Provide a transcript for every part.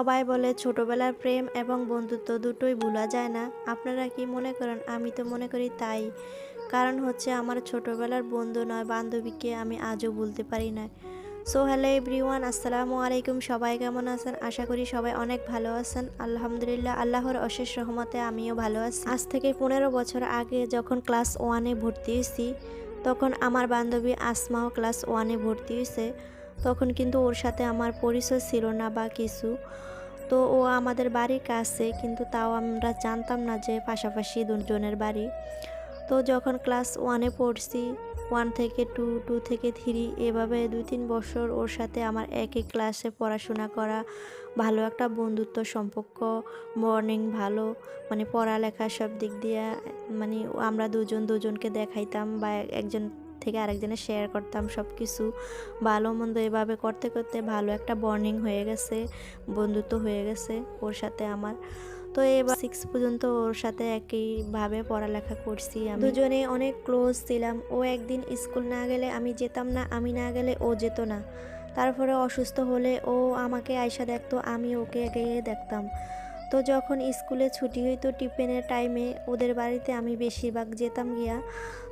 সবাই বলে ছোটবেলার প্রেম এবং বন্ধুত্ব দুটোই ভোলা যায় না। আপনারা কি মনে করেন? আমি তো মনে করি তাই। কারণ হচ্ছে আমার ছোটবেলার বন্ধু নয় বান্ধবীকে আমি আজও ভুলতে পারি না। সো হ্যালো এভরিওয়ান, আসসালামু আলাইকুম। সবাই কেমন আছেন? আশা করি সবাই অনেক ভালো আছেন। আলহামদুলিল্লাহ, আল্লাহর অশেষ রহমতে আমিও ভালো আছি। আজ থেকে 15 বছর আগে যখন ক্লাস 1-এ ভর্তি হয়েছি, তখন আমার বান্ধবী আসমাও ক্লাস 1-এ ভর্তি হয়েছে। তখন কিন্তু ওর সাথে আমার পরিচয় ছিল না বা কিছু। তো ও আমাদের বাড়ির কাছে, কিন্তু তাও আমরা জানতাম না যে পাশাপাশি দুজনের বাড়ি। তো যখন ক্লাস 1-এ পড়ছি, 1 থেকে 2, 2 থেকে 3, এভাবে 2-3 বছর ওর সাথে আমার একই ক্লাসে পড়াশোনা করা, ভালো একটা বন্ধুত্ব সম্পর্ক, মর্নিং ভালো, মানে পড়ালেখা সব দিক দিয়ে, মানে আমরা দুজনকে দেখাইতাম বা একজন থেকে আরেকজনে শেয়ার করতাম সব কিছু, ভালো মন্দ এভাবে করতে করতে ভালো একটা বন্ডিং হয়ে গেছে, বন্ধুত্ব হয়ে গেছে ওর সাথে আমার। তো এবার 6 পর্যন্ত ওর সাথে একইভাবে পড়ালেখা করছি, আমি দুজনে অনেক ক্লোজ ছিলাম। ও একদিন স্কুল না গেলে আমি যেতাম না, আমি না গেলে ও যেত না। তারপরে অসুস্থ হলে ও আমাকে আয়সা দেখতো, আমি ওকে গিয়ে দেখতাম। তো যখন স্কুলে ছুটি হইতো টিফিনের টাইমে ওদের বাড়িতে আমি বেশিরভাগ যেতাম গিয়া।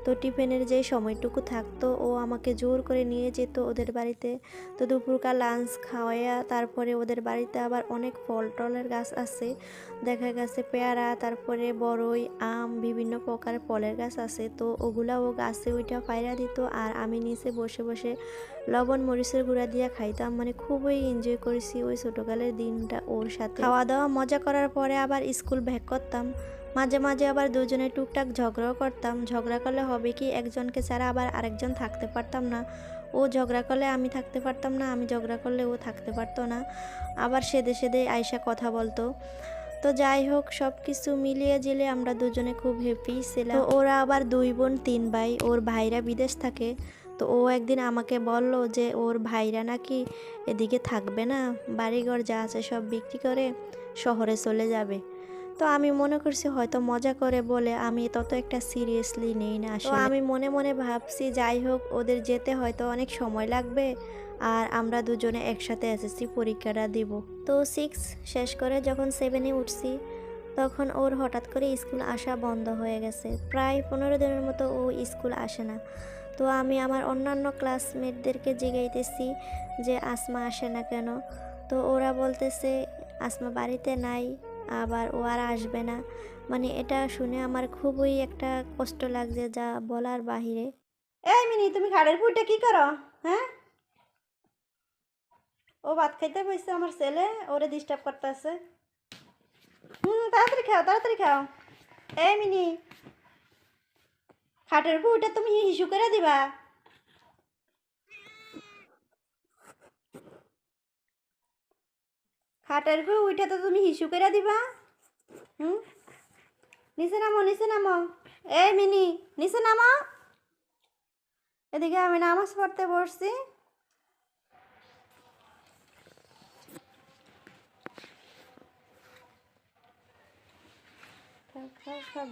তো টিফিনের যে সময়টুকু থাকতো ও আমাকে জোর করে নিয়ে যেত ওদের বাড়িতে। তো দুপুরকার লাঞ্চ খাওয়াইয়া তারপরে ওদের বাড়িতে আবার অনেক ফল টলের গাছ আছে, দেখা গেছে পেয়ারা, তারপরে বড়ই, আম, বিভিন্ন প্রকার ফলের গাছ আছে। তো ওগুলা ও গাছে ওইটা পায়রা দিত আর আমি নিচে বসে বসে লবণ মরিচের গুঁড়া দিয়ে খাইতাম। মানে খুবই এনজয় করেছি ওই ছোটোকালের দিনটা ওর সাথে। খাওয়া দাওয়া মজা করার পরে আবার স্কুল ব্যাক করতাম। মাঝে মাঝে আবার দুজনে টুকটাক ঝগড়াও করতাম। ঝগড়া করলে হবে কি, একজনকে ছাড়া আবার আরেকজন থাকতে পারতাম না। ও ঝগড়া করলে আমি থাকতে পারতাম না, আমি ঝগড়া করলে ও থাকতে পারতো না। আবার সেদে সেদে আয়সা কথা বলতো। তো যাই হোক, সব কিছু মিলিয়ে জিলে আমরা দুজনে খুব হ্যাপি ছিলাম। তো ওরা আবার 2 বোন 3 ভাই, ওর ভাইরা বিদেশ থাকে। তো ও একদিন আমাকে বলল যে ওর ভাইরা নাকি এদিকে থাকবে না, বাড়িঘর যা আছে সব বিক্রি করে শহরে চলে যাবে। তো আমি মনে করছি হয়তো মজা করে বলে, আমি তত একটা সিরিয়াসলি নেই না আসলে। তো আমি মনে মনে ভাবছি যাই হোক, ওদের যেতে হয়তো অনেক সময় লাগবে আর আমরা দুজনে একসাথে এসএসসি পরীক্ষাটা দিব। তো 6 শেষ করে যখন 7-এ উঠছি, তখন ওর হঠাৎ করে স্কুল আসা বন্ধ হয়ে গেছে। প্রায় 15 দিনের মতো ও স্কুল আসে না। তো আমি আমার অন্যান্য ক্লাসমেটদেরকে জিগাইতেছি যে আসমা আসে না কেন। তো ওরা বলতেছে আসমা বাড়িতে নাই, আবার ও আর আসবে না। মানে এটা শুনে আমার খুবই একটা কষ্ট লাগছে, যা বলার বাহিরে। এই মিনি, তুমি খাড়ের পুইটা কি করো? হ্যাঁ, ও ভাত খাইতে বসছে, আমার ছেলে ওরে ডিস্টার্ব করতেছে। তাড়াতাড়ি খাও, তাড়াতাড়ি খাও। এই মিনি, খাটের পুইটা তুমি হিসু করে দিবা। খাটের পুইটা তো তুমি হিসু করে দিবা। হুম, নিচে নামো, নিচে নামো। এই মিনি, নিচে নামো। এদিকে আমি নামাজ পড়তে বসছি। খাও খাও খাও,